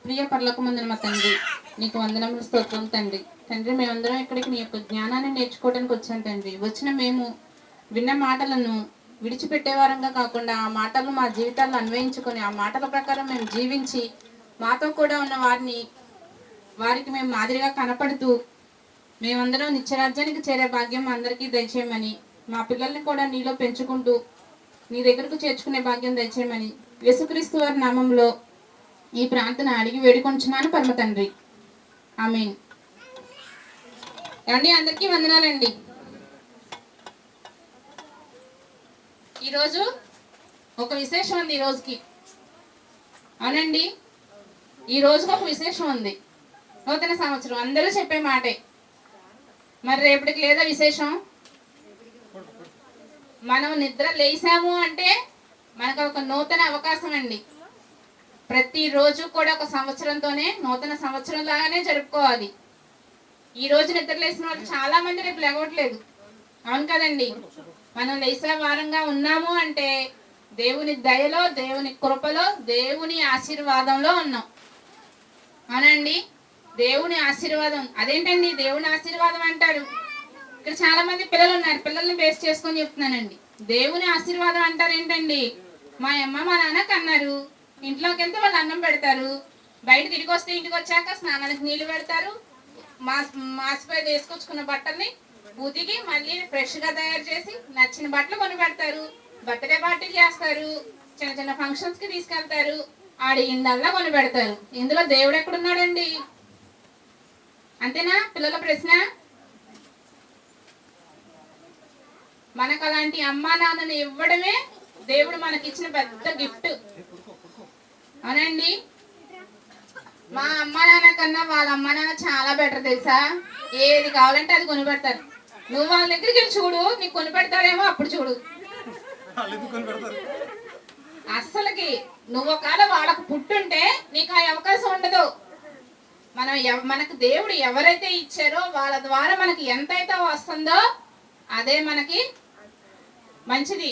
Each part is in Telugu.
ప్రియ పరలోకమందున మా తండ్రి, నీకు వందనములు స్తోత్రం తండ్రి. తండ్రి, మేమందరం ఇక్కడికి నీ యొక్క జ్ఞానాన్ని నేర్చుకోవడానికి వచ్చాం తండ్రి. వచ్చిన మేము విన్న మాటలను విడిచిపెట్టేవారంగా కాకుండా ఆ మాటలు మా జీవితాల్లో అన్వయించుకొని ఆ మాటల ప్రకారం మేము జీవించి మాతో కూడా ఉన్న వారికి మేము మాదిరిగా కనపడుతూ మేమందరం నిత్యరాజ్యానికి చేరే భాగ్యం అందరికీ దయచేయమని, మా పిల్లల్ని కూడా నీలో పెంచుకుంటూ నీ దగ్గరకు చేర్చుకునే భాగ్యం దయచేయమని యేసుక్రీస్తు వారి నామంలో ఈ ప్రార్థన అడిగి వేడుకొంచున్నాను పరమ తండ్రి. ఆమేన్. ఏమండి, అందరికీ వందనాలండి. ఈరోజు ఒక విశేషం ఉంది. ఈ రోజుకి అవునండి, ఈ రోజుకి ఒక విశేషం ఉంది. నూతన సంవత్సరం అందరూ చెప్పే మాటే. మరి రేపటికి లేదా విశేషం? మనం నిద్ర లేసాము అంటే మనకు ఒక నూతన అవకాశం అండి. ప్రతిరోజు కూడా ఒక సంవత్సరంతోనే నూతన సంవత్సరం లాగానే జరుపుకోవాలి. ఈ రోజు నిద్ర లేసిన వాళ్ళు చాలా మంది రేపు లేవట్లేదు. అవును కదండి. మనం లేసే వారంగా ఉన్నాము అంటే దేవుని దయలో, దేవుని కృపలో, దేవుని ఆశీర్వాదంలో ఉన్నాం. అవునండి, దేవుని ఆశీర్వాదం. అదేంటండి దేవుని ఆశీర్వాదం అంటారు? ఇక్కడ చాలా మంది పిల్లలు ఉన్నారు. పిల్లల్ని బేస్ చేసుకొని చెప్తున్నానండి. దేవుని ఆశీర్వాదం అంటారు ఏంటండి? మా అమ్మ మా నాన్న కన్నారు, ఇంట్లోకి వెళ్తే వాళ్ళు అన్నం పెడతారు, బయట తిరిగి వస్తే ఇంటికి వచ్చాక స్నానానికి నీళ్లు పెడతారు, మాసిపోయి వేసుకొచ్చుకున్న బట్టల్ని ఉతికి మళ్ళీ ఫ్రెష్గా తయారు చేసి నచ్చిన బట్టలు కొని పెడతారు, బర్త్డే పార్టీలు చేస్తారు, చిన్న చిన్న ఫంక్షన్స్కి తీసుకెళ్తారు, ఇందల్లా కొని పెడతారు. ఇందులో దేవుడు ఎక్కడున్నాడండి? అంతేనా పిల్లల ప్రశ్న? మనకు అలాంటి అమ్మా నాన్నని ఇవ్వడమే దేవుడు మనకి ఇచ్చిన పెద్ద గిఫ్ట్. అవునండి, మా అమ్మ నాన్న కన్నా వాళ్ళ అమ్మ నాన్న చాలా బెటర్ తెలుసా. ఏది కావాలంటే అది కొని పెడతారు. నువ్వు వాళ్ళ దగ్గరికి వెళ్ళి చూడు, నీకు కొని పెడతారేమో అప్పుడు చూడు. అస్సలకి నువ్వు ఒకవేళ వాళ్ళకు పుట్టుంటే నీకు ఆ అవకాశం ఉండదు. మనకు దేవుడు ఎవరైతే ఇచ్చారో వాళ్ళ ద్వారా మనకి ఎంతైతే వస్తుందో అదే మనకి మంచిది.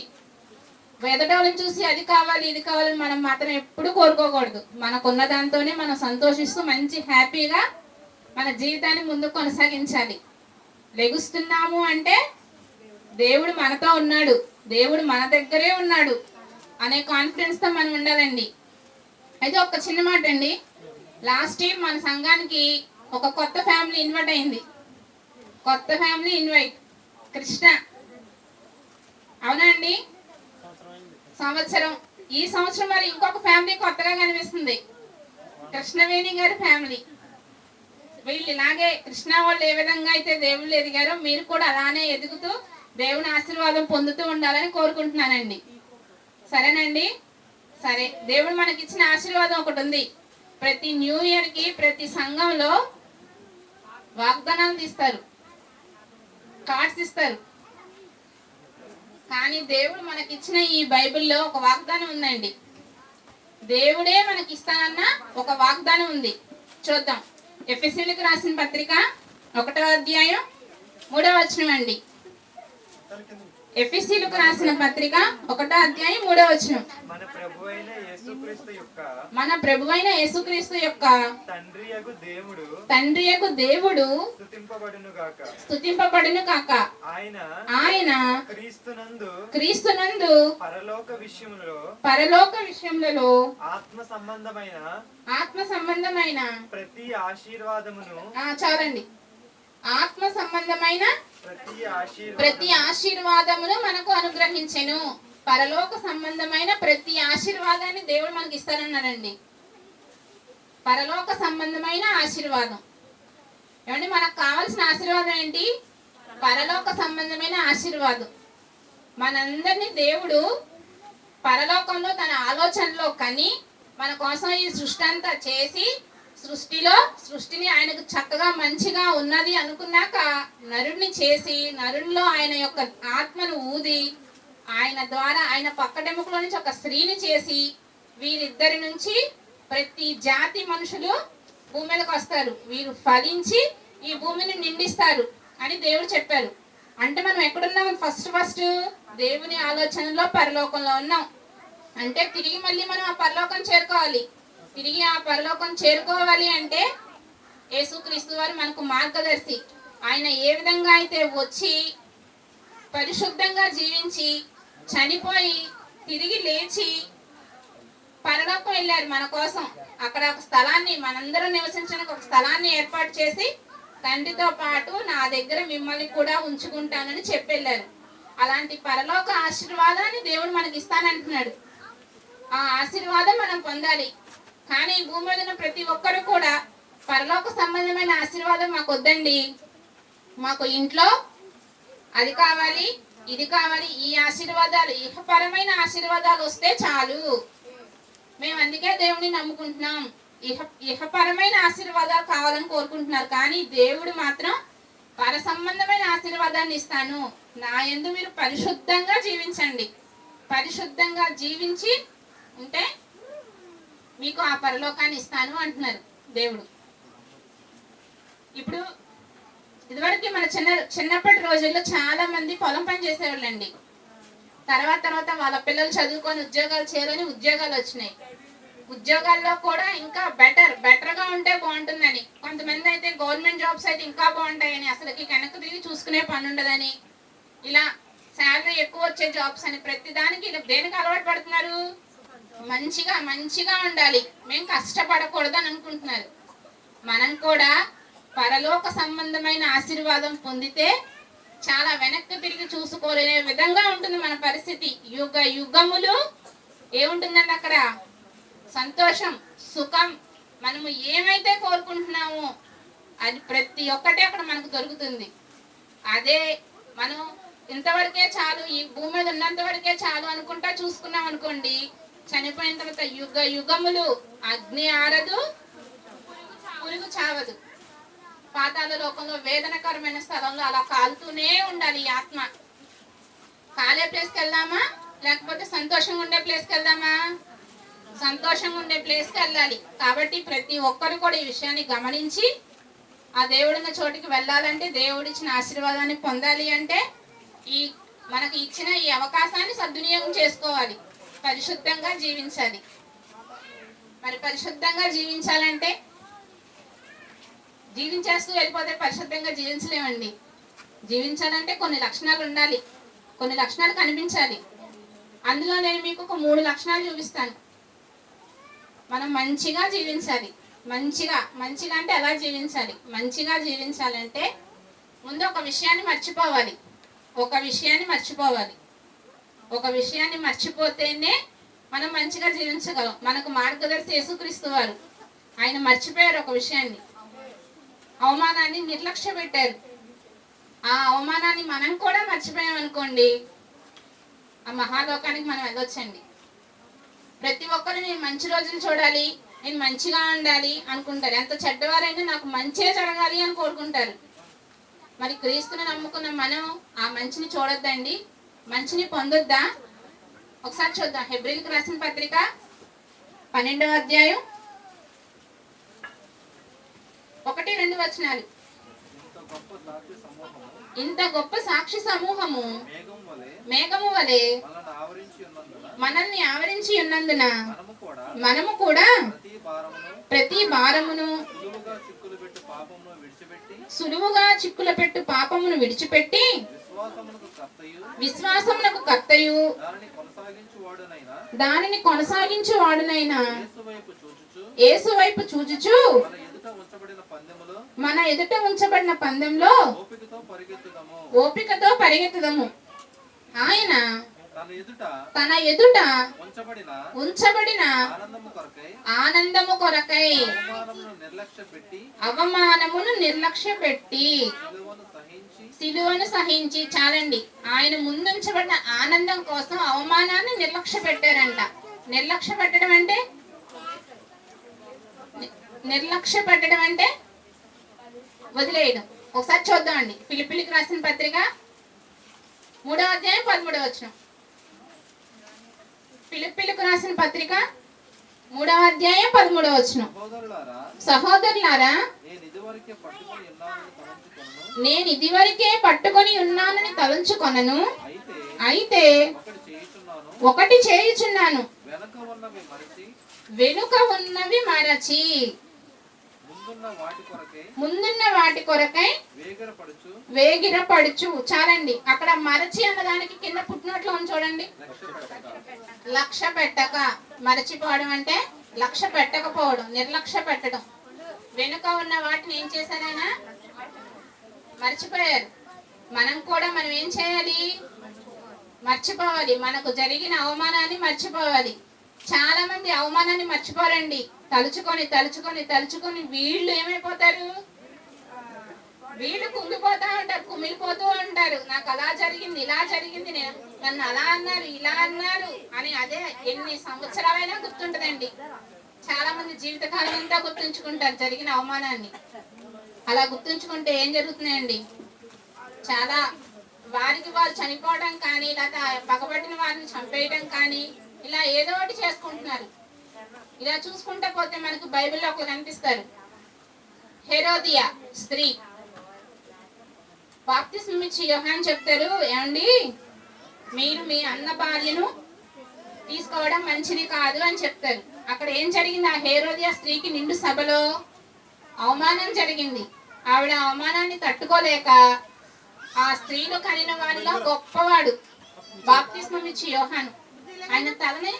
ఎదటోళ్ళని చూసి అది కావాలి ఇది కావాలని మనం మాత్రం ఎప్పుడు కోరుకోకూడదు. మనకున్న దాంతోనే మనం సంతోషిస్తూ మంచి హ్యాపీగా మన జీవితాన్ని ముందుకు కొనసాగించాలి. లెగుస్తున్నాము అంటే దేవుడు మనతో ఉన్నాడు, దేవుడు మన దగ్గరే ఉన్నాడు అనే కాన్ఫిడెన్స్తో మనం ఉండాలండి. అయితే ఒక చిన్న మాట అండి. లాస్ట్ ఇయర్ మన సంఘానికి ఒక కొత్త ఫ్యామిలీ ఇన్వైట్ అయింది. కొత్త ఫ్యామిలీ ఇన్వైట్ కృష్ణ. అవునా అండి? సంవత్సరం. ఈ సంవత్సరం మరి ఇంకొక ఫ్యామిలీ కొత్తగా కనిపిస్తుంది, కృష్ణవేణి గారి ఫ్యామిలీ. వీళ్ళు ఇలాగే కృష్ణ వాళ్ళు ఏ విధంగా అయితే దేవుళ్ళు ఎదిగారో మీరు కూడా అలానే ఎదుగుతూ దేవుని ఆశీర్వాదం పొందుతూ ఉండాలని కోరుకుంటున్నానండి. సరేనండి? సరే, దేవుడు మనకి ఇచ్చిన ఆశీర్వాదం ఒకటి ఉంది. ప్రతి న్యూ ఇయర్కి ప్రతి సంఘంలో వాగ్దానాలు తీస్తారు, కార్డ్స్ ఇస్తారు. కానీ దేవుడు మనకిచ్చిన ఈ బైబిల్లో ఒక వాగ్దానం ఉందండి. దేవుడే మనకి ఇస్తానన్న ఒక వాగ్దానం ఉంది. చూద్దాం. ఎఫెసీయులకు రాసిన పత్రిక 1వ అధ్యాయం 3వ వచనం అండి. ఎఫెసీయులకు రాసిన పత్రిక 1వ అధ్యాయం 3వ వచనం. మన ప్రభువైన యేసుక్రీస్తు యొక్క తండ్రియగు దేవుడు స్తుతింపబడును గాక. ఆయన క్రీస్తునందు పరలోక విషయములలో ఆత్మ సంబంధమైన చాలండి. ఆత్మ సంబంధమైన ప్రతి ఆశీర్వాదమును మనకు అనుగ్రహించెను. పరలోక సంబంధమైన ప్రతి ఆశీర్వాదాన్ని దేవుడు మనకి ఇస్తానన్నాడండి. పరలోక సంబంధమైన ఆశీర్వాదం. ఏమండి, మనకు కావాల్సిన ఆశీర్వాదం ఏంటి? పరలోక సంబంధమైన ఆశీర్వాదం. మనందరినీ దేవుడు పరలోకంలో తన ఆలోచనలో కని మన కోసం ఈ సృష్టి అంతా చేసి సృష్టిని ఆయనకు చక్కగా మంచిగా ఉన్నది అనుకున్నాక నరుడిని చేసి నరుడిలో ఆయన యొక్క ఆత్మను ఊది ఆయన ద్వారా ఆయన పక్కడెముకలో నుంచి ఒక స్త్రీని చేసి వీరిద్దరి నుంచి ప్రతి జాతి మనుషులు భూమి మీదకి వస్తారు. వీరు ఫలించి ఈ భూమిని నిండిస్తారు అని దేవుడు చెప్పారు. అంటే మనం ఎక్కడున్నాం? ఫస్ట్ దేవుని ఆలోచనలో పరలోకంలో ఉన్నాం. అంటే తిరిగి మళ్ళీ మనం ఆ పరలోకం చేరుకోవాలి. తిరిగి ఆ పరలోకం చేరుకోవాలి అంటే యేసుక్రీస్తు వారు మనకు మార్గదర్శి. ఆయన ఏ విధంగా అయితే వచ్చి పరిశుద్ధంగా జీవించి చనిపోయి తిరిగి లేచి పరలోకం వెళ్ళారు మన కోసం. అక్కడ ఒక స్థలాన్ని, మనందరం నివసించడానికి ఒక స్థలాన్ని ఏర్పాటు చేసి తండ్రితో పాటు నా దగ్గర మిమ్మల్ని కూడా ఉంచుకుంటానని చెప్పెళ్ళారు. అలాంటి పరలోక ఆశీర్వాదాన్ని దేవుడు మనకి ఇస్తానంటున్నాడు. ఆ ఆశీర్వాదం మనం పొందాలి. కానీ భూమి మీద ఉన్న ప్రతి ఒక్కరు కూడా పరలోక సంబంధమైన ఆశీర్వాదం మాకు వద్దండి, మాకు ఇంట్లో అది కావాలి, ఇది కావాలి, ఈ ఆశీర్వాదాలు, ఇహపరమైన ఆశీర్వాదాలు వస్తే చాలు, మేము అందుకే దేవుని నమ్ముకుంటున్నాం, ఇహపరమైన ఆశీర్వాదాలు కావాలని కోరుకుంటున్నారు. కానీ దేవుడు మాత్రం పర సంబంధమైన ఆశీర్వాదాన్ని ఇస్తాను, నా యందు మీరు పరిశుద్ధంగా జీవించండి, పరిశుద్ధంగా జీవించి ఉంటే మీకు ఆ పరలోకాన్ని ఇస్తాను అంటున్నారు దేవుడు. ఇప్పుడు ఇదివరకు మన చిన్నప్పటి రోజుల్లో చాలా మంది పొలం పని చేసేవాళ్ళండి. తర్వాత వాళ్ళ పిల్లలు చదువుకొని ఉద్యోగాలు చేయాలని ఉద్యోగాలు వచ్చినాయి. ఉద్యోగాల్లో కూడా ఇంకా బెటర్గా ఉంటే బాగుంటుందని, కొంతమంది అయితే గవర్నమెంట్ జాబ్స్ అయితే ఇంకా బాగుంటాయని, అసలుకి వెనక్కి తిరిగి చూసుకునే పని ఉండదని, ఇలా శాలరీ ఎక్కువ వచ్చే జాబ్స్ అని ప్రతిదానికి దేనికి అలవాటు పడుతున్నారు, మంచిగా ఉండాలి, మేము కష్టపడకూడదు అని అనుకుంటున్నారు. మనం కూడా పరలోక సంబంధమైన ఆశీర్వాదం పొందితే చాలా వెనక్కి తిరిగి చూసుకోలేని విధంగా ఉంటుంది మన పరిస్థితి. యుగములు ఏముంటుందండి అక్కడ, సంతోషం, సుఖం, మనము ఏమైతే కోరుకుంటున్నామో అది ప్రతి ఒక్కటి అక్కడ మనకు దొరుకుతుంది. అదే మనం ఇంతవరకే చాలు, ఈ భూమి మీద ఉన్నంత వరకే చాలు అనుకుంటా చూసుకున్నాం అనుకోండి, చనిపోయిన తర్వాత యుగములు అగ్ని ఆరదు, పురుగు చావదు, పాతాళ లోకంలో వేదనకరమైన స్థలంలో అలా కాలుతూనే ఉండాలి ఈ ఆత్మ. కాలే ప్లేస్కి వెళ్దామా లేకపోతే సంతోషంగా ఉండే ప్లేస్కి వెళ్దామా? సంతోషంగా ఉండే ప్లేస్కి వెళ్ళాలి. కాబట్టి ప్రతి ఒక్కరు కూడా ఈ విషయాన్ని గమనించి ఆ దేవుడున్న చోటికి వెళ్ళాలంటే, దేవుడిచ్చిన ఆశీర్వాదాన్ని పొందాలి అంటే మనకి ఇచ్చిన ఈ అవకాశాన్ని సద్వినియోగం చేసుకోవాలి, పరిశుద్ధంగా జీవించాలి. మరి పరిశుద్ధంగా జీవించాలంటే జీవించేస్తూ వెళ్ళిపోతే పరిశుద్ధంగా జీవించలేమండి. జీవించాలంటే కొన్ని లక్షణాలు ఉండాలి, కొన్ని లక్షణాలు కనిపించాలి. అందులో నేను మీకు ఒక 3 లక్షణాలు చూపిస్తాను. మనం మంచిగా జీవించాలి. మంచిగా అంటే ఎలా జీవించాలి? మంచిగా జీవించాలంటే ముందు ఒక విషయాన్ని మర్చిపోవాలి. ఒక విషయాన్ని మర్చిపోతేనే మనం మంచిగా జీవించగలం. మనకు మార్గదర్శి యేసుక్రీస్తు వారు, ఆయన మర్చిపోయారు ఒక విషయాన్ని, అవమానాన్ని నిర్లక్ష్య పెట్టారు. ఆ అవమానాన్ని మనం కూడా మర్చిపోయాం అనుకోండి, ఆ మహాలోకానికి మనం వెళ్ళొచ్చండి. ప్రతి ఒక్కరు నేను మంచి రోజులు చూడాలి, నేను మంచిగా ఉండాలి అనుకుంటారు. ఎంత చెడ్డవారైనా నాకు మంచే జరగాలి అని కోరుకుంటారు. మరి క్రీస్తుని నమ్ముకున్న మనం ఆ మంచిని చూడొద్దండి, మంచిని పొందొద్దా? ఒకసారి చూద్దాం. హెబ్రీలకు రాసిన పత్రిక 12వ అధ్యాయం 1-2 వచనాలు. ఇంత గొప్ప సాక్షి సమూహము మేఘము వలె మనల్ని ఆవరించి ఉన్నందున మనము కూడా ప్రతి భారమును సులువుగా చిక్కుల పెట్టు పాపమును విడిచిపెట్టి విశ్వాసమునకు కర్తయు దానిని కొనసాగించు వాడునైనా యేసు వైపు చూచుచు మన ఎదుట ఉంచబడిన పందెంలో ఓపికతో పరిగెత్తుదము. ఆయన తన ఎదుట ఉంచబడిన ఆనందము కొరకై అవమానమును నిర్లక్ష్య పెట్టి సిలువను సహించి, చాలండి, ఆయన ముందుంచబడిన ఆనందం కోసం అవమానాన్ని నిర్లక్ష్య పెట్టారంట. నిర్లక్ష్య పెట్టడం అంటే వదిలేయడం. ఒకసారి చూద్దామండి. ఫిలిప్పీలకు రాసిన పత్రిక 3వ అధ్యాయం 13వ వచనం. ఫిలిప్పీలకు రాసిన పత్రిక 3వ అధ్యాయం 13వ వచనం. సహోదరులారా, నేను ఇదివరకే పట్టుకొని ఉన్నానని తలంచుకొనను, అయితే ఒకటి చేయుచున్నాను, వెనుక ఉన్నవి మరచి ముందున్న వాటి కొరకై వేగిరపడుచు. చాలండి. అక్కడ మరచి అన్నదానికి కింద పుట్టినట్లు చూడండి. లక్ష్య పెట్టక. మరచిపోవడం అంటే లక్ష్య పెట్టకపోవడం, నిర్లక్ష్య పెట్టడం. వెనుక ఉన్న వాటిని ఏం చేశారు ఆయన? మర్చిపోయారు. మనం కూడా మనం ఏం చేయాలి? మర్చిపోవాలి. మనకు జరిగిన అవమానాన్ని మర్చిపోవాలి. చాలా మంది అవమానాన్ని మర్చిపోరండి. తలుచుకొని తలుచుకొని తలుచుకొని వీళ్ళు ఏమైపోతారు? వీళ్ళు కుంగిపోతా ఉంటారు, కుమిలిపోతూ ఉంటారు. నాకు అలా జరిగింది, ఇలా జరిగింది, నన్ను అలా అన్నారు, ఇలా అన్నారు అని అదే ఎన్ని సంవత్సరాలైనా గుర్తుంటదండి. చాలా మంది జీవితకాలం అంతా గుర్తుంచుకుంటారు జరిగిన అవమానాన్ని. అలా గుర్తుంచుకుంటే ఏం జరుగుతున్నాయండి? చాలా వారికి వాళ్ళు చనిపోవడం కానీ, లేదా పగబట్టిన వారిని చంపేయడం కానీ, ఇలా ఏదో ఒకటి చేసుకుంటున్నారు. ఇలా చూసుకుంటా పోతే మనకు బైబిల్లో ఒకరు కనిపిస్తారు. హెరోదియా స్త్రీ. బాప్తిస్మం ఇచ్చి యోహాను చెప్తారు, ఏమండి మీరు మీ అన్న భార్యను తీసుకోవడం మంచిది కాదు అని చెప్తారు. అక్కడ ఏం జరిగింది? ఆ హెరోదియా స్త్రీకి నిండు సభలో అవమానం జరిగింది. ఆవిడ అవమానాన్ని తట్టుకోలేక ఆ స్త్రీలు కనిన వారిలో గొప్పవాడు బాప్తిస్మం ఇచ్చి యోహాను, ఆయన తలని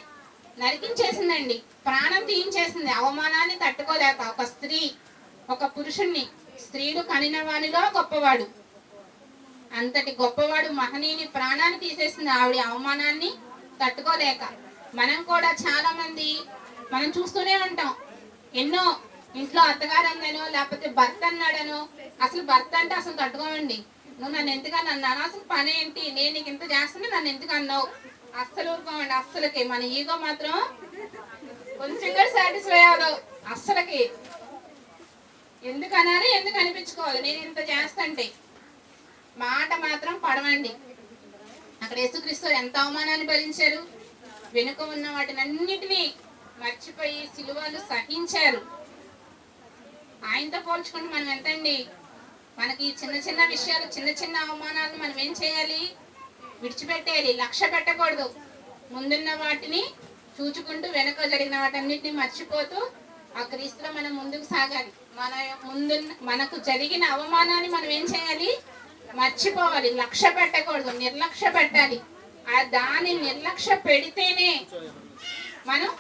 నరికించేసిందండి, ప్రాణం తీయించేసింది. అవమానాన్ని తట్టుకోలేక ఒక స్త్రీ ఒక పురుషుణ్ణి, స్త్రీలు కనిన వారిలో గొప్పవాడు, అంతటి గొప్పవాడు మహనీయుని ప్రాణాన్ని తీసేసింది ఆవిడ అవమానాన్ని తట్టుకోలేక. మనం కూడా చాలా మంది మనం చూస్తూనే ఉంటాం. ఎన్నో ఇంట్లో అత్తగారు అందనో లేకపోతే భర్త అన్నాడనో, అసలు భర్త అంటే అసలు తట్టుకోమండి. నువ్వు నన్ను ఎందుకన్నా అన్నాను, అసలు పని ఏంటి, నేను నీకు ఇంత చేస్తుంటే నన్ను ఎందుకు అన్నావు, అస్సలు ఊరుకోమండి. అస్సలకి మన ఈగో మాత్రం కొంచెం కూడా సాటిస్ఫై అవ్వదు. అస్సలకి ఎందుకు అనాలి, ఎందుకు అనిపించుకోవాలి, నేను ఇంత చేస్తుంటే మాట మాత్రం పడవండి. అక్కడ యేసుక్రీస్తు ఎంత అవమానాన్ని భరించారు. వెనుక ఉన్న వాటిని అన్నిటినీ మర్చిపోయి సిలువలు సహించారు. ఆయనతో పోల్చుకుంటే మనం ఎంతండి? మనకి చిన్న చిన్న విషయాలు, చిన్న చిన్న అవమానాలను మనం ఏం చేయాలి? విడిచిపెట్టేయాలి. లక్ష్య పెట్టకూడదు. ముందున్న వాటిని చూచుకుంటూ వెనుక జరిగిన వాటన్నిటిని మర్చిపోతూ ఆ క్రీస్తులో మనం ముందుకు సాగాలి. మనకు జరిగిన అవమానాన్ని మనం ఏం చేయాలి? మర్చిపోవాలి. లక్ష్య పెట్టకూడదు, నిర్లక్ష్య పెట్టాలి. దాన్ని నిర్లక్ష్య పెడితేనే మనం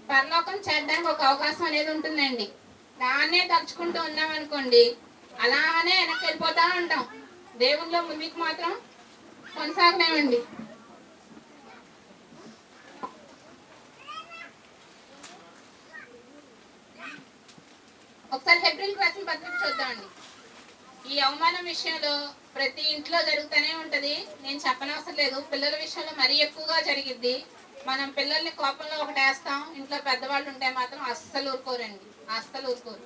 పరలోకం చేరడానికి ఒక అవకాశం అనేది ఉంటుందండి. దాన్నే తలుచుకుంటూ ఉన్నాం అనుకోండి, అలానే వెనక్కి వెళ్ళిపోతా ఉంటాం. దేవుల్లో ముందుకు మాత్రం కొనసాగలేమండి. ఒకసారి హెబ్రీయులకు రాసిన పత్రిక చూద్దామండి. ఈ అవమానం విషయంలో ప్రతి ఇంట్లో జరుగుతూనే ఉంటది. నేను చెప్పనవసరం లేదు. పిల్లల విషయంలో మరీ ఎక్కువగా జరిగిద్ది. మనం పిల్లల్ని కోపంలో ఒకటి వేస్తాం, ఇంట్లో పెద్దవాళ్ళు ఉంటే మాత్రం అస్సలు ఊరుకోరండి, అస్సలు ఊరుకోరు.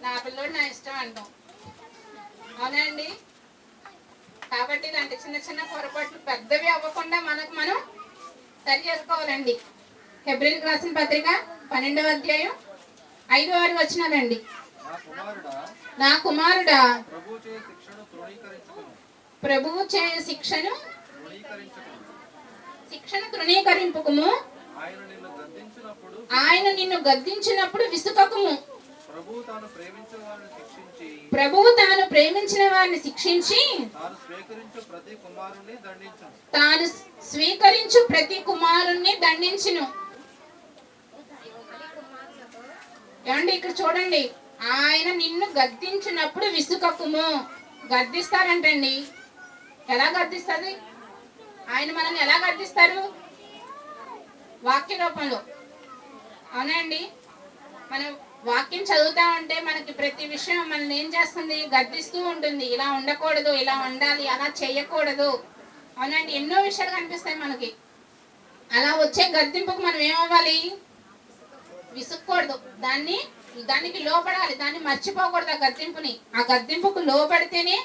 నా పిల్లోడు నా ఇష్టం అంటాం, అవునండి. కాబట్టి ఇలాంటి చిన్న చిన్న పొరపాట్లు పెద్దవి అవ్వకుండా మనకు మనం సరి చేసుకోవాలండి. హెబ్రీయులకు రాసిన పత్రిక 12వ అధ్యాయం 5వ వచనాలండి. నా కుమారుడా ప్రభువు చే శిక్షను తృణీకరింపుకుము, ఆయన నిన్ను గద్దించినప్పుడు విసుకకుము. ప్రభువు తాను ప్రేమించిన వారిని శిక్షించి తాను స్వీకరించు ప్రతి కుమారుణ్ణి దండించును. ఏమండి ఇక్కడ చూడండి, ఆయన నిన్ను గద్దించినప్పుడు విసుకకుము. గద్దిస్తారంటండి. ఎలా గద్దిస్తుంది? ఆయన మనల్ని ఎలా గద్దిస్తారు? వాక్య రూపంలో, అవునండి. మనం వాక్యం చదువుతా ఉంటే మనకి ప్రతి విషయం మనల్ని ఏం చేస్తుంది? గద్దిస్తూ ఉంటుంది. ఇలా ఉండకూడదు, ఇలా ఉండాలి, అలా చేయకూడదు, అవునండి. ఎన్నో విషయాలు కనిపిస్తాయి మనకి. అలా వచ్చే గద్దింపుకు మనం ఏమవ్వాలి? విసుక్కూడదు. దానికి లోబడాలి, దాన్ని మర్చిపోకూడదు. ఆ గద్దింపుని, ఆ గద్దింపుకు లోబడితేనే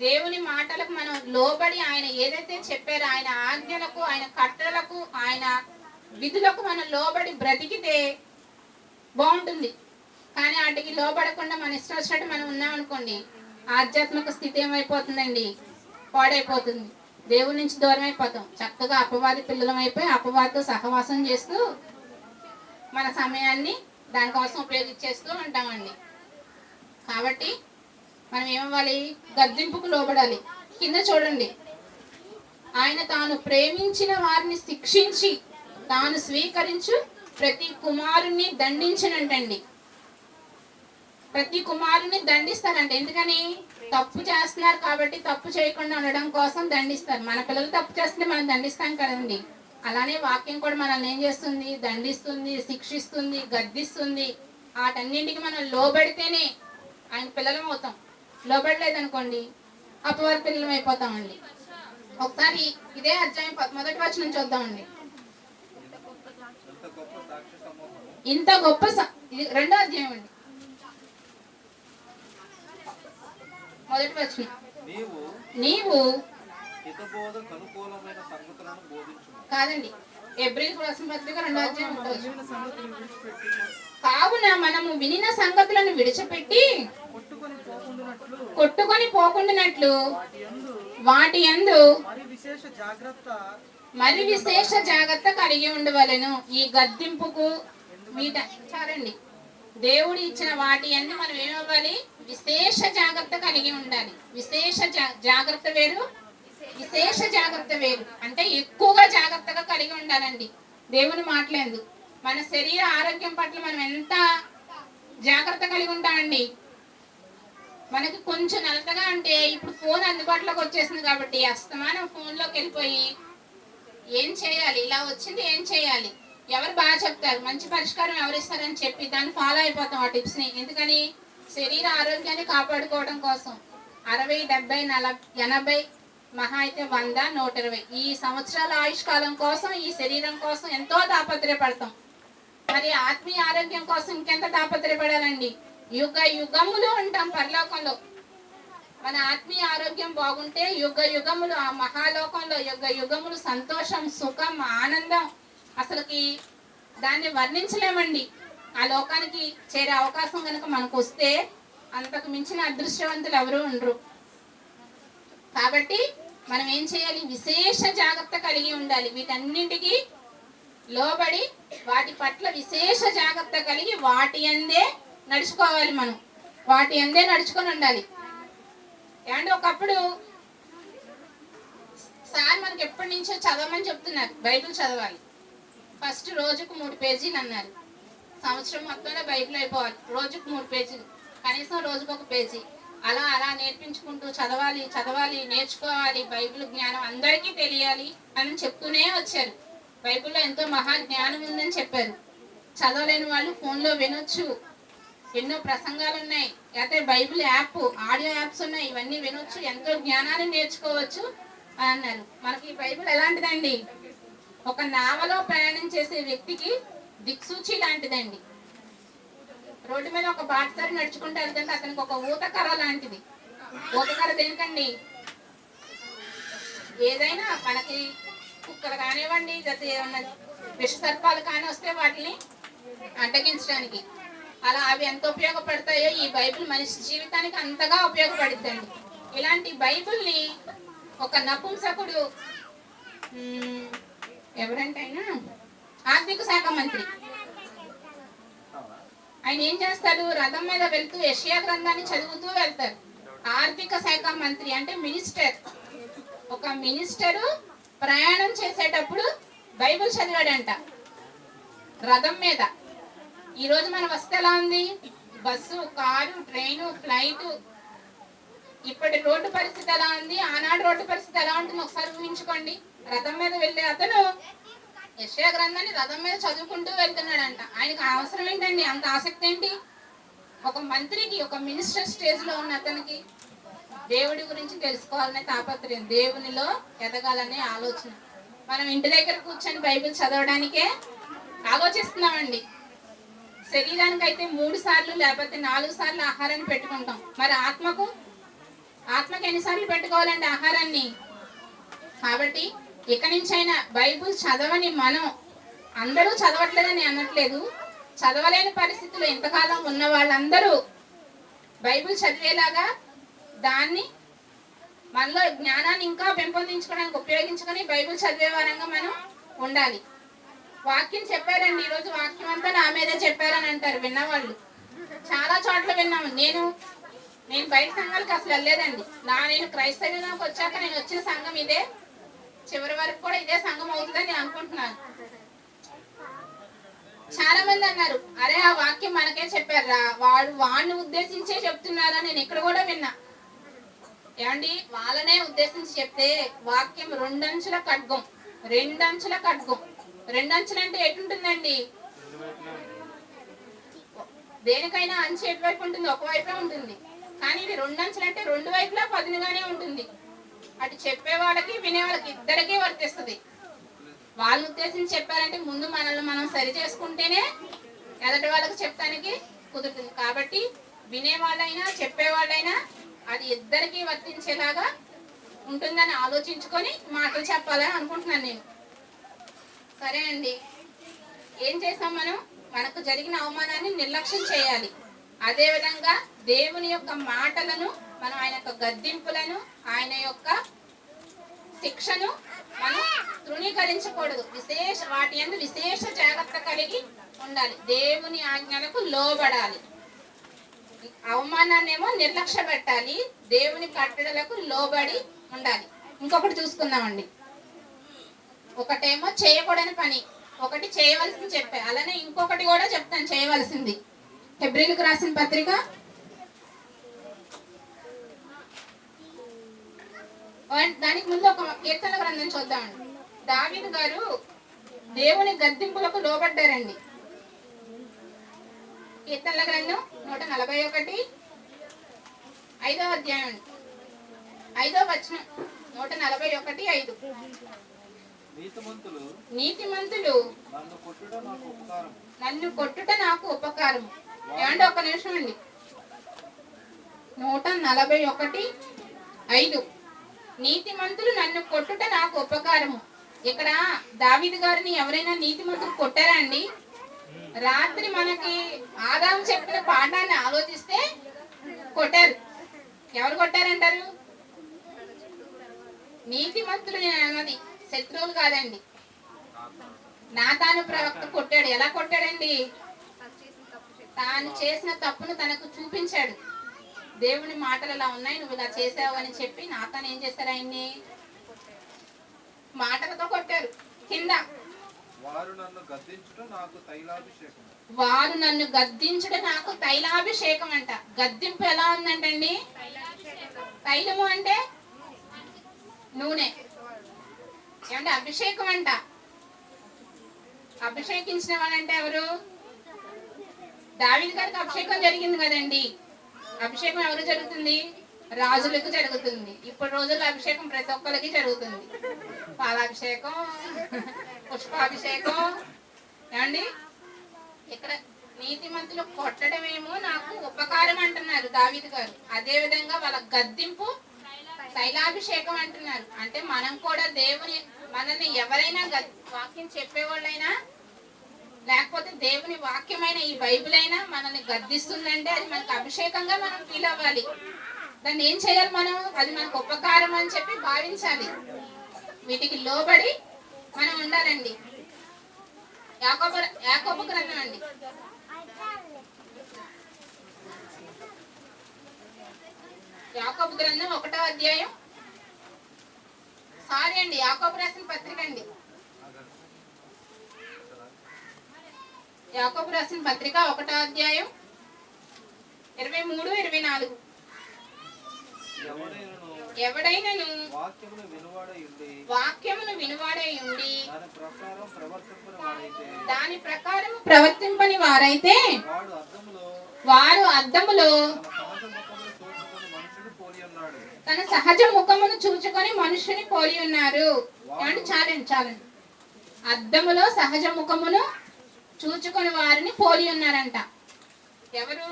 దేవుని మాటలకు మనం లోబడి ఆయన ఏదైతే చెప్పారో ఆయన ఆజ్ఞలకు, ఆయన కట్టడలకు, ఆయన విధులకు మనం లోబడి బ్రతికితే బాగుంటుంది. కానీ వాటికి లోబడకుండా మన ఇష్టం వచ్చినట్టు మనం ఉన్నామనుకోండి, ఆధ్యాత్మిక స్థితి ఏమైపోతుందండి? పాడైపోతుంది. దేవుడి నుంచి దూరం అయిపోతాం. చక్కగా అపవాది పిల్లలం అయిపోయి అపవాదితో సహవాసం చేస్తూ మన సమయాన్ని దానికోసం ఉపయోగించేస్తూ ఉంటామండి. కాబట్టి మనం ఏమవ్వాలి? గద్దింపుకు లోబడాలి. కింద చూడండి, ఆయన తాను ప్రేమించిన వారిని శిక్షించి తాను స్వీకరించు ప్రతి కుమారుణ్ణి దండించనంటండి. ప్రతి కుమారుని దండిస్తారంట. ఎందుకని? తప్పు చేస్తున్నారు కాబట్టి తప్పు చేయకుండా ఉండడం కోసం దండిస్తారు. మన పిల్లలు తప్పు చేస్తుంటే మనం దండిస్తాం కదండి. అలానే వాక్యం కూడా మనల్ని ఏం చేస్తుంది? దండిస్తుంది, శిక్షిస్తుంది, గద్దిస్తుంది. వాటన్నింటికి మనం లోబడితేనే ఆయన పిల్లలం అవుతాం. లోబడలేదనుకోండి అపవాది పిల్లలం అయిపోతామండి. ఒకసారి ఇదే అధ్యాయం 1 వచనం చూద్దామండి. ఇంత గొప్ప 2వ అధ్యాయం అండి, 1 వచనం. నీవు కాదండి, హెబ్రీయులకు రాసిన పత్రిక 2వ అధ్యాయం 1వ వచనం. కావున మనము వినిన సంగతులను విడిచిపెట్టి కొట్టుకొని పోకుండానట్లు వాటి యందు మరి విశేష జాగ్రత్త కలిగి ఉండవలెను. ఈ గద్దింపుకు చాలండి. దేవుడు ఇచ్చిన వాటి అన్ని మనం ఏమవ్వాలి? విశేష జాగ్రత్త కలిగి ఉండాలి. విశేష జాగ్రత్త వేరు, విశేష జాగ్రత్త వేరు. అంటే ఎక్కువగా జాగ్రత్తగా కలిగి ఉండాలండి. దేవుని మాటలేదు. మన శరీర ఆరోగ్యం పట్ల మనం ఎంత జాగ్రత్త కలిగి ఉంటామండి. మనకి కొంచెం నలతగా అంటే ఇప్పుడు ఫోన్ అందుబాటులోకి వచ్చేసింది కాబట్టి అస్తమానం ఫోన్లోకి వెళ్ళిపోయి ఏం చేయాలి, ఇలా వచ్చింది ఏం చేయాలి, ఎవరు బాగా చెప్తారు, మంచి పరిష్కారం ఎవరు ఇస్తారని చెప్పి దాన్ని ఫాలో అయిపోతాం ఆ టిప్స్ని. ఎందుకని? శరీర ఆరోగ్యాన్ని కాపాడుకోవడం కోసం. 60, 70, 40, 80, మహా అయితే 100, 120 ఈ సంవత్సరాల ఆయుష్కాలం కోసం, ఈ శరీరం కోసం ఎంతో తాపత్రయపడతాం. మరి ఆత్మీయ ఆరోగ్యం కోసం ఇంకెంత తాపత్రయపడాలండి? యుగ యుగములు ఉంటాం పరలోకంలో. మన ఆత్మీయ ఆరోగ్యం బాగుంటే యుగ యుగములు ఆ మహాలోకంలో యుగ యుగములు సంతోషం, సుఖం, ఆనందం అసలుకి దాన్ని వర్ణించలేమండి. ఆ లోకానికి చేరే అవకాశం కనుక మనకు వస్తే అంతకు మించిన అదృష్టవంతులు ఎవరు ఉండరు. కాబట్టి మనం ఏం చేయాలి? విశేష జాగ్రత్త కలిగి ఉండాలి. వీటన్నింటికి లోబడి వాటి పట్ల విశేష జాగ్రత్త కలిగి వాటి అందే నడుచుకోవాలి. మనం వాటి అందే నడుచుకొని ఉండాలి. ఏమంటే ఒకప్పుడు సార్ మనకి ఎప్పటి నుంచో చదవమని చెప్తున్నారు, బైబిల్ చదవాలి. ఫస్ట్ రోజుకు 3 పేజీలు అన్నారు. సంవత్సరం మొత్తంలో బైబిల్ అయిపోవాలి. రోజుకు 3 పేజీలు, కనీసం రోజుకు 1 పేజీ. అలా అలా నేర్పించుకుంటూ చదవాలి, చదవాలి, నేర్చుకోవాలి. బైబిల్ జ్ఞానం అందరికీ తెలియాలి అని చెప్తూనే వచ్చారు. బైబిల్లో ఎంతో మహా జ్ఞానం ఉందని చెప్పారు. చదవలేని వాళ్ళు ఫోన్లో వినొచ్చు, ఎన్నో ప్రసంగాలు ఉన్నాయి, అయితే బైబిల్ యాప్, ఆడియో యాప్స్ ఉన్నాయి, ఇవన్నీ వినొచ్చు, ఎంతో జ్ఞానాన్ని నేర్చుకోవచ్చు అని అన్నారు. మనకి బైబిల్ ఎలాంటిదండి? ఒక నావలో ప్రయాణం చేసే వ్యక్తికి దిక్సూచి లాంటిదండి. రోడ్డు మీద ఒక బాటసారి నడుచుకుంటూ వెళ్తుంటే అతనికి ఒక ఊతకర్ర లాంటిది. ఊతకర్ర దేనికండి? ఏదైనా మనకి కుక్కలు కానివ్వండి, లేకపోతే ఏమన్నా విషసర్పాలు కానీ వస్తే వాటిని అడ్డగించడానికి. అలా అవి ఎంత ఉపయోగపడతాయో ఈ బైబిల్ మనిషి జీవితానికి అంతగా ఉపయోగపడుతుంది. ఇలాంటి బైబిల్ని ఒక నపుంసకుడు, ఎవరంటే ఆయన ఆర్థిక శాఖ మంత్రి, ఆయన ఏం చేస్తాడు? రథం మీద వెళ్తూ యెషయా గ్రంథాన్ని చదువుతూ వెళ్తారు. ఆర్థిక శాఖ మంత్రి అంటే మినిస్టర్. ఒక మినిస్టరు ప్రయాణం చేసేటప్పుడు బైబిల్ చదివాడంట రథం మీద. ఈరోజు మన వసతి ఎలా ఉంది? Bus, car, train, flight. ఇప్పటి రోడ్డు పరిస్థితి ఎలా ఉంది? ఆనాడు రోడ్డు పరిస్థితి ఎలా ఉంటుంది ఒకసారి ఊహించుకోండి. రథం మీద వెళ్ళే అతను యెషయా గ్రంథాన్ని రథం మీద చదువుకుంటూ వెళ్తున్నాడంట. ఆయనకు అవసరం ఏంటండి? అంత ఆసక్తి ఏంటి? ఒక మంత్రికి, ఒక మినిస్టర్ స్టేజ్ లో ఉన్న అతనికి దేవుడి గురించి తెలుసుకోవాలనే తాపత్రయం, దేవునిలో ఎదగాలనే ఆలోచన. మనం ఇంటి దగ్గర కూర్చొని బైబిల్ చదవడానికే ఆలోచిస్తున్నామండి. శరీరానికి అయితే 3 సార్లు లేకపోతే 4 సార్లు ఆహారాన్ని పెట్టుకుంటాం. మరి ఆత్మకు ఎన్నిసార్లు పెట్టుకోవాలండి ఆహారాన్ని? కాబట్టి ఇక నుంచైనా బైబిల్ చదవని మనం, అందరూ చదవట్లేదని అనట్లేదు, చదవలేని పరిస్థితుల్లో ఇంతకాలం ఉన్న వాళ్ళందరూ బైబిల్ చదివేలాగా దాన్ని మనలో జ్ఞానాన్ని ఇంకా పెంపొందించుకోవడానికి ఉపయోగించుకొని బైబిల్ చదివే వారంగా మనం ఉండాలి. వాక్యం చెప్పారండి, ఈరోజు వాక్యం అంతా నా మీదే చెప్పారని అంటారు విన్నవాళ్ళు. చాలా చోట్ల విన్నాము. నేను బయట సంఘాలకు అసలు వెళ్ళలేదండి. నేను క్రైస్తవ్యంలోకి వచ్చాక నేను వచ్చిన సంఘం ఇదే, చివరి వరకు కూడా ఇదే సంఘం అవుతుందని నేను అనుకుంటున్నాను. చాలా మంది అన్నారు, అరే ఆ వాక్యం మనకే చెప్పారా, వాడిని ఉద్దేశించే చెప్తున్నారా. నేను ఇక్కడ కూడా విన్నా. ఏమండి, వాళ్ళనే ఉద్దేశించి చెప్తే వాక్యం రెండంచుల ఖడ్గం. రెండంచులు అంటే ఎటుంటుందండి? దేనికైనా అంచు ఎటువైపు ఉంటుంది? ఒకవైపే ఉంటుంది. కానీ ఇది రెండంచులు అంటే రెండు వైపులా పదునుగానే ఉంటుంది. అటు చెప్పే వాళ్ళకి వినే వాళ్ళకి ఇద్దరికీ వర్తిస్తుంది. వాళ్ళని ఉద్దేశించి చెప్పారంటే ముందు మనల్ని మనం సరి చేసుకుంటేనే ఎదటి వాళ్ళకి చెప్పడానికి కుదురుతుంది. కాబట్టి వినేవాళ్ళైనా చెప్పేవాళ్ళైనా అది ఇద్దరికీ వర్తించేలాగా ఉంటుందని ఆలోచించుకొని మాటలు చెప్పాలని అనుకుంటున్నాను నేను. సరే అండి, ఏం చేసాం మనం? మనకు జరిగిన అవమానాన్ని నిర్లక్ష్యం చేయాలి. అదేవిధంగా దేవుని యొక్క మాటలను మనం, ఆయన యొక్క గద్దింపులను, ఆయన యొక్క శిక్షను మనం తృణీకరించకూడదు. వాటి యందు విశేష జాగ్రత్త కలిగి ఉండాలి. దేవుని ఆజ్ఞలకు లోబడాలి. అవమానాన్ని ఏమో నిర్లక్ష్య పెట్టాలి, దేవుని కట్టడలకు లోబడి ఉండాలి. ఇంకొకటి చూసుకుందామండి. ఒకటేమో చేయకూడని పని, ఒకటి చేయవలసింది చెప్పే. అలానే ఇంకొకటి కూడా చెప్తాను చేయవలసింది. హెబ్రీలకు రాసిన పత్రిక 1 దానికి ముందు ఒక కీర్తన గ్రంథం చూద్దామండి. దావీదు గారు దేవుని గద్దింపులకు లోబడ్డారండి. కీర్తనల గ్రంథం 141 5వ అధ్యాయం 5వ వచనం. 141:5. నీతిమంతులు నన్ను కొట్టుట నాకు ఉపకారము. ఏమంటే ఒక నిమిషం అండి. 141:5. నీతిమంతులు నన్ను కొట్టుట నాకు ఉపకారము. ఇక్కడ దావీదు గారిని ఎవరైనా నీతిమంతులు కొట్టారా అండి? రాత్రి మనకి ఆదాము చెప్పిన పాఠాన్ని ఆలోచిస్తే కొట్టారు. ఎవరు కొట్టారంటారు? నీతిమంతులు నేను అన్నది శత్రువులు కాదండి. నాతాను ప్రవక్త కొట్టాడు. ఎలా కొట్టాడండి? తాను చేసిన తప్పును తనకు చూపించాడు. దేవుని మాటలు ఇలా ఉన్నాయి, నువ్వు ఇలా చేసావు అని చెప్పి నాతాను ఏం చేశారు? ఆయన్ని మాటలతో కొట్టారు. కింద వారు నన్ను గద్దించుట నాకు తైలాభిషేకం అంట. గద్దింపు ఎలా ఉందంటండి? తైలము అంటే నూనె. ఏమంటే అభిషేకం అంట. అభిషేకించిన వాళ్ళంటే ఎవరు? దావీదు గారికి అభిషేకం జరిగింది కదండి. అభిషేకం ఎవరు జరుగుతుంది? రాజులకు జరుగుతుంది. ఇప్పుడు రోజుల్లో అభిషేకం ప్రతి ఒక్కరికి జరుగుతుంది. పాలాభిషేకం, పుష్పాభిషేకం. ఏమండి, ఇక్కడ నీతిమంతులు కొట్టడమేమో నాకు ఉపకారం అంటున్నారు దావీదు గారు. అదే విధంగా వాళ్ళ గద్దింపు తైలాభిషేకం అంటున్నారు. అంటే మనం కూడా మనల్ని ఎవరైనా వాక్యం చెప్పేవాళ్ళైనా లేకపోతే దేవుని వాక్యమైన ఈ బైబిల్ అయినా మనల్ని గద్దిస్తుందంటే అది మనకు అభిషేకంగా మనం ఫీల్ అవ్వాలి. దాన్ని ఏం చేయాలి మనం? అది మనకు ఉపకారం అని చెప్పి భావించాలి. వీటికి లోబడి మనం ఉండాలండి. యాకోబు గ్రంథం అండి. యాకోబు గ్రంథం 1వ అధ్యాయం. సారీ అండి, యాకోబు రాసిన పత్రిక అండి. యాకోబు రాసిన పత్రిక 1వ అధ్యాయం 23, 24. ఎవడైనను వాక్యమును వినువాడై ఉండి దాని ప్రకారం ప్రవర్తింపని వారైతే వారు అద్దములో తన సహజ ముఖమును చూచుకొని మనుషుని పోలి ఉన్నారు. ఏమంటే చాలండి. అద్దములో సహజ ముఖమును చూచుకొని వారిని పోలి ఉన్నారంట. ఎవరు?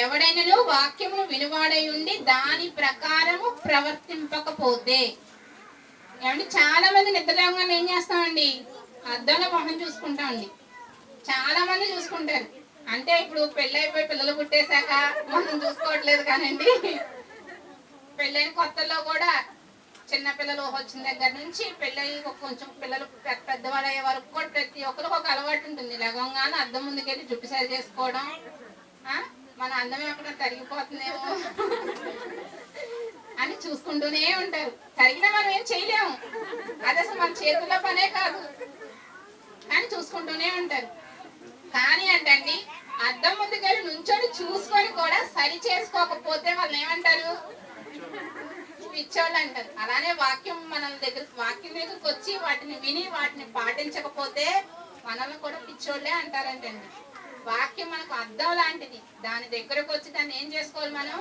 ఎవడైనను వాక్యమును వినువాడై ఉండి దాని ప్రకారము ప్రవర్తింపకపోతే. ఏమంటే చాలా మంది నిద్రలేవగానే ఏం చేస్తామండి? అద్దంలో మొహం చూసుకుంటామండి. చాలా మంది చూసుకుంటారు. అంటే ఇప్పుడు పెళ్ళైపోయి పిల్లలు పుట్టేశాక మొహం చూసుకోవట్లేదు కానండి. పెళ్ళైన కొత్తలో కూడా చిన్న పిల్లలు వచ్చిన దగ్గర నుంచి పెళ్ళయి కొంచెం పిల్లలు పెద్దవాళ్ళు అయ్యే వరకు కూడా ప్రతి ఒక్కరికి ఒక అలవాటు ఉంటుంది. లగంగానే అద్దం ముందుకెళ్ళి జుట్టు సరి చేసుకోవడం, మన అందం ఎక్కడ తరిగిపోతుందేమో అని చూసుకుంటూనే ఉంటారు. తరిగినా మనం ఏం చేయలేము, అది అసలు మన చేతుల్లో పనే కాదు, కానీ చూసుకుంటూనే ఉంటారు. కానీ అంటండి అద్దం ముందుకెళ్ళి నుంచొని చూసుకొని కూడా సరి చేసుకోకపోతే వాళ్ళని ఏమంటారు? పిచ్చోళ్ళు అంటారు. అలానే వాక్యం వాక్యం దగ్గరకు వచ్చి వాటిని విని వాటిని పాటించకపోతే మనల్ని కూడా పిచ్చోళ్ళే అంటారంటండి. వాక్యం మనకు అద్దం లాంటిది, దాని దగ్గరకు వచ్చి దాన్ని ఏం చేసుకోవాలి? మనం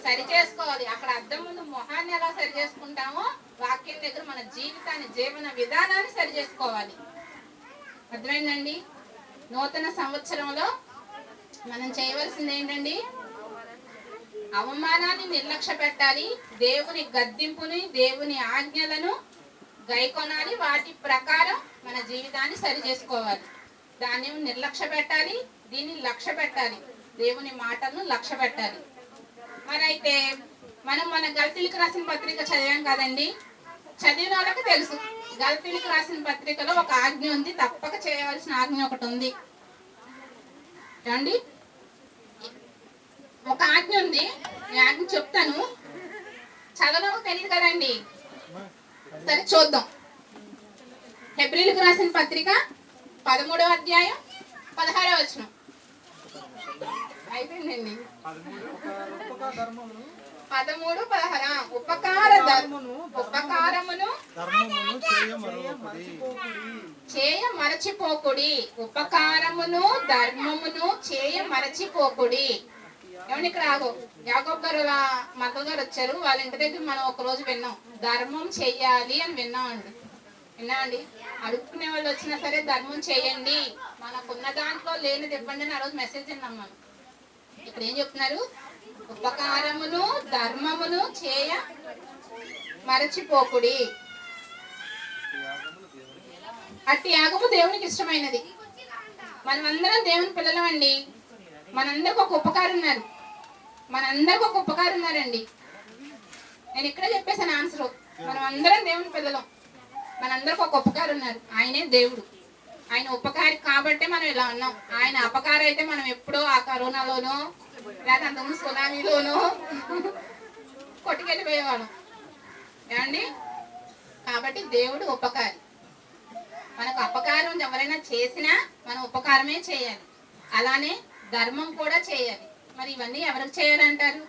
సరి చేసుకోవాలి. అక్కడ అద్దం ముందు మొహాన్ని ఎలా సరి చేసుకుంటామో వాక్యం దగ్గర మన జీవితాన్ని, జీవన విధానాన్ని సరి చేసుకోవాలి. అర్థమైందండి? నూతన సంవత్సరంలో మనం చేయవలసింది ఏంటండి? అవమానాన్ని నిర్లక్ష్య పెట్టాలి, దేవుని గద్దింపుని, దేవుని ఆజ్ఞలను గైకొనాలి, వాటి ప్రకారం మన జీవితాన్ని సరి చేసుకోవాలి. దాన్ని నిర్లక్ష్య పెట్టాలి, దీన్ని లక్ష్య పెట్టాలి, దేవుని మాటలను లక్ష్య పెట్టాలి. మరైతే మనం మన గలతీయులకు రాసిన పత్రిక చదివాం కదండి. చదివిన వాళ్ళకి తెలుసు, గలతీయులకు రాసిన పత్రికలో ఒక ఆజ్ఞ ఉంది, తప్పక చేయవలసిన ఆజ్ఞ ఒకటి ఉంది. ఏమండి? ఒక ఆజ్ఞ ఉంది, ఆజ్ఞ చెప్తాను, చదవడం తెలియదు కదండి. సరే చూద్దాం. హెబ్రీలకు రాసిన పత్రిక 13వ అధ్యాయం 16వ వచనం. అయిపోయిందండి. 13, 16. ఉపకారమును చేయ మరచిపోకుడి. ఉపకారమును ధర్మమును చేయ మరచిపోకుడి. ఏమన్నా ఇక్కడ యాకోబు గారు మక్కల్ గారు వచ్చారు, వాళ్ళ ఇంటి దగ్గర మనం ఒక రోజు విన్నాం, ధర్మం చెయ్యాలి అని విన్నామండి. అడుక్కునే వాళ్ళు వచ్చినా సరే ధర్మం చేయండి, మనకున్న దాంట్లో లేనిది ఇవ్వండి అని ఆ రోజు మెసేజ్ విన్నాం మనం. ఇక్కడ ఏం చెప్తున్నారు? ఉపకారమును ధర్మమును చేయ మరచిపోకుడి. అట్టి యాగము దేవునికి ఇష్టమైనది. మనమందరం దేవుని పిల్లలం అండి. మనందరికి ఒక ఉపకారం ఉన్నారు, ఉన్నారండి. నేను ఇక్కడే చెప్పేసాను ఆన్సర్. మనం అందరం దేవుని పిల్లలం, మనందరికి ఒక ఉపకారం ఉన్నారు. ఆయనే దేవుడు. ఆయన ఉపకారి కాబట్టే మనం ఇలా ఉన్నాం. ఆయన అపకారం అయితే మనం ఎప్పుడో ఆ కరోనాలోనో లేదా అంతకుముందు సునామీలోనో కొట్టుకెళ్ళిపోయేవాళ్ళం. ఏమండి? కాబట్టి దేవుడు ఉపకారి. మనకు అపకారం ఎవరైనా చేసినా మనం ఉపకారమే చేయాలి, అలానే ధర్మం కూడా చేయాలి. మరి ఇవన్నీ ఎవరికి చేయాలంటారు?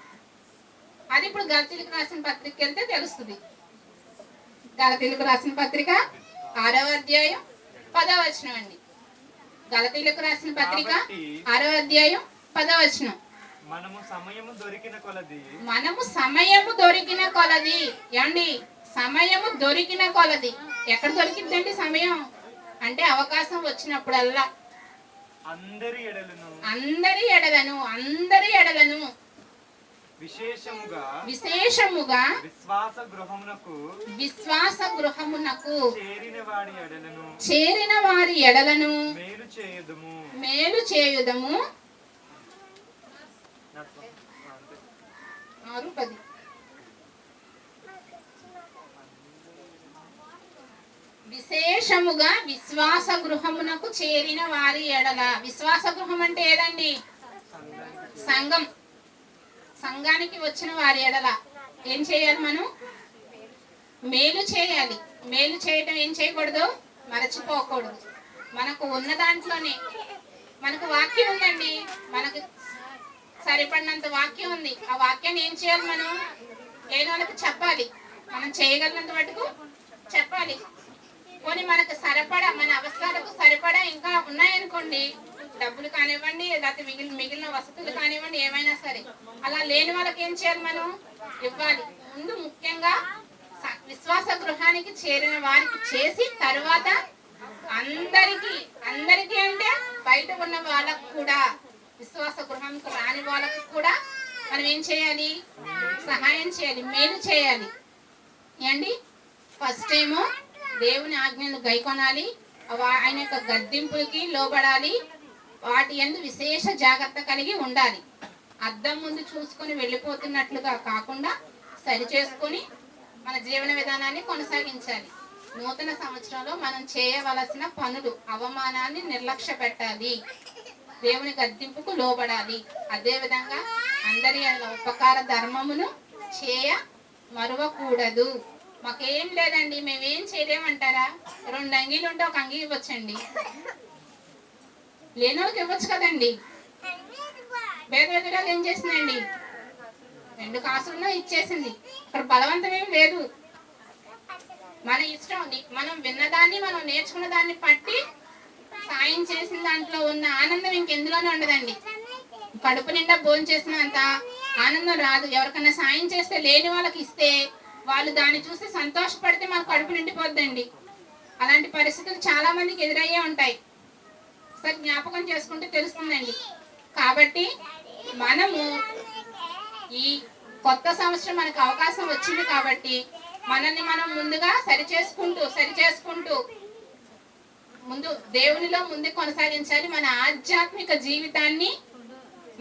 అది ఇప్పుడు గలతీయులకు రాసిన పత్రిక వెళ్తే తెలుస్తుంది. గలతీయులకు రాసిన పత్రిక 6వ అధ్యాయం 10వ వచనం అండి. గలతీయులకు రాసిన పత్రిక 6వ అధ్యాయం 10వ వచనం. మనము సమయము దొరికిన కొలది. ఏమండి? సమయము దొరికిన కొలది. ఎక్కడ దొరికిద్దండి సమయం అంటే? అవకాశం వచ్చినప్పుడల్లా అందరి ఎడలను విశేషముగా విశ్వాస గృహమునకు చేరిన వారి ఎడలను మేలు చేయుదము. 6:10. విశేషముగా విశ్వాస గృహమునకు చేరిన వారి ఎడల. విశ్వాస గృహం అంటే ఏదండి? సంఘం. సంఘానికి వచ్చిన వారి ఎడల ఏం చేయాలి? మనం మేలు చేయాలి. మేలు చేయటం ఏం చేయకూడదు? మరచిపోకూడదు. మనకు ఉన్న దాంట్లోనే మనకు వాక్యం ఉందండి, మనకు సరిపడినంత వాక్యం ఉంది. ఆ వాక్యాన్ని ఏం చేయాలి? మనం లేని వాళ్ళకి చెప్పాలి. మనం చేయగలిగినంత మటుకు చెప్పాలి. పోనీ మనకు సరిపడా, మన అవసరాలకు సరిపడా ఇంకా ఉన్నాయనుకోండి, డబ్బులు కానివ్వండి లేకపోతే మిగిలిన వసతులు కానివ్వండి, ఏమైనా సరే అలా లేని వాళ్ళకి ఏం చేయాలి? మనం ఇవ్వాలి. ముందు ముఖ్యంగా విశ్వాస గృహానికి చేరిన వారికి చేసి తర్వాత అందరికీ అంటే బయట ఉన్న వాళ్ళకు కూడా, విశ్వాస గృహానికి రాని వాళ్ళకు కూడా మనం ఏం చేయాలి? సహాయం చేయాలి, మేలు చేయాలి. ఏంటి? ఫస్ట్ ఏమో దేవుని ఆజ్ఞను గైకొనాలి, ఆయన యొక్క గద్దింపులకి లోబడాలి, వాటి యందు విశేష జాగ్రత్త కలిగి ఉండాలి. అద్దం ముందు చూసుకొని వెళ్ళిపోతున్నట్లుగా కాకుండా సరి చేసుకొని మన జీవన విధానాన్ని కొనసాగించాలి. నూతన సంవత్సరంలో మనం చేయవలసిన పనులు, అవమానాన్ని నిర్లక్ష్య పెట్టాలి, దేవుని గద్దింపుకు లోబడాలి. అదేవిధంగా అందరి ఉపకార ధర్మమును చేయ మరువకూడదు. మాకేం లేదండి, మేమేం చేయలేమంటారా? 2 అంగీలు ఉంటే 1 అంగీ ఇవ్వచ్చండి, లేనోళ్ళకి ఇవ్వచ్చు కదండి. వేదవేదురాలు ఏం చేసిందండి? 2 కాసులను ఇచ్చేసింది. ఇక్కడ బలవంతం ఏం లేదు, మన ఇష్టం. మనం విన్నదాన్ని, మనం నేర్చుకున్న దాన్ని పట్టి సాయం చేసిన దాంట్లో ఉన్న ఆనందం ఇంకెందులోనే ఉండదండి. కడుపు నిండా భోజనం చేసినంత ఆనందం రాదు. ఎవరికైనా సాయం చేస్తే, లేని వాళ్ళకి ఇస్తే, వాళ్ళు దాన్ని చూసి సంతోషపడితే మన కడుపు నిండిపోద్దండి. అలాంటి పరిస్థితులు చాలా మందికి ఎదురయ్యే ఉంటాయి. ఒకసారి జ్ఞాపకం చేసుకుంటే తెలుస్తుందండి. కాబట్టి మనము ఈ కొత్త సంవత్సరం మనకు అవకాశం వచ్చింది కాబట్టి మనల్ని మనం ముందుగా సరిచేసుకుంటూ ముందు దేవునిలో ముందు కొనసాగించాలి. మన ఆధ్యాత్మిక జీవితాన్ని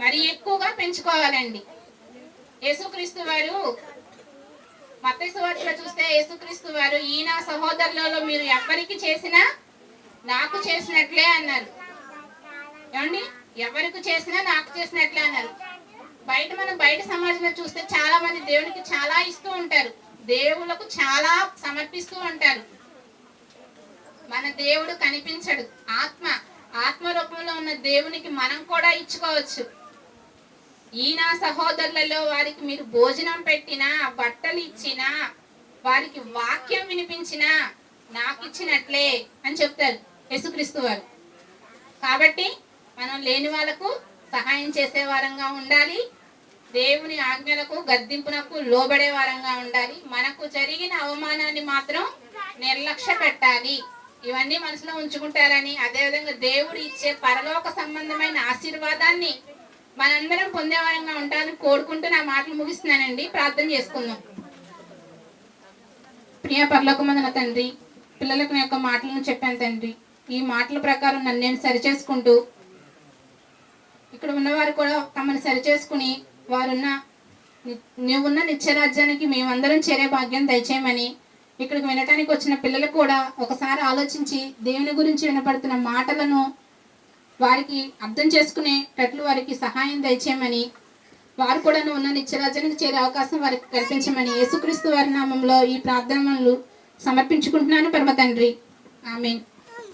మరి ఎక్కువగా పెంచుకోవాలండి. యేసుక్రీస్తు వారు మత్తయి సువార్తలో చూస్తే, యేసుక్రీస్తు వారు ఈ నా సహోదరులలో మీరు ఎవరికి చేసినా నాకు చేసినట్లే అన్నారు. ఏమండి? ఎవరికి చేసినా నాకు చేసినట్లే అన్నారు. మనం బయట సమాజంలో చూస్తే చాలా మంది దేవునికి చాలా ఇస్తూ ఉంటారు, దేవులకు చాలా సమర్పిస్తూ ఉంటారు. మన దేవుడు కనిపించడు. ఆత్మ రూపంలో ఉన్న దేవునికి మనం కూడా ఇచ్చుకోవచ్చు. ఈ నా సహోదరులలో వారికి మీరు భోజనం పెట్టినా, బట్టలు ఇచ్చినా, వారికి వాక్యం వినిపించినా నాకు ఇచ్చినట్లే అని చెప్తారు యేసుక్రీస్తు వారు. కాబట్టి మనం లేని వాళ్ళకు సహాయం చేసే వారంగా ఉండాలి. దేవుని ఆజ్ఞలకు గద్దింపునకు లోబడే వారంగా ఉండాలి. మనకు జరిగిన అవమానాన్ని మాత్రం నిర్లక్ష్య పెట్టాలి. ఇవన్నీ మనసులో ఉంచుకుంటారని, అదేవిధంగా దేవుడు ఇచ్చే పరలోక సంబంధమైన ఆశీర్వాదాన్ని మనందరం పొందేవారంగా ఉంటారని కోరుకుంటూ నా మాటలు ముగిస్తున్నానండి. ప్రార్థన చేసుకుందాం. ప్రియ పరలోకమందున తండ్రి, పిల్లలకు నా యొక్క మాటలను చెప్పాను తండ్రి. ఈ మాటల ప్రకారం నన్ను నేను సరిచేసుకుంటూ, ఇక్కడ ఉన్నవారు కూడా తమను సరిచేసుకుని నువ్వున్న నిత్యరాజ్యానికి మేమందరం చేరే భాగ్యం దయచేయమని, ఇక్కడికి వినటానికి వచ్చిన పిల్లలు కూడా ఒకసారి ఆలోచించి దేవుని గురించి వినపడుతున్న మాటలను వారికి అర్థం చేసుకునేటట్లు వారికి సహాయం దయచేయమని, వారు కూడా ఉన్న నిత్యరాజ్యానికి చేరే అవకాశం వారికి కల్పించమని యేసుక్రీస్తు వారి నామంలో ఈ ప్రార్థనలు సమర్పించుకుంటున్నాను పరమ తండ్రి. ఆమేన్.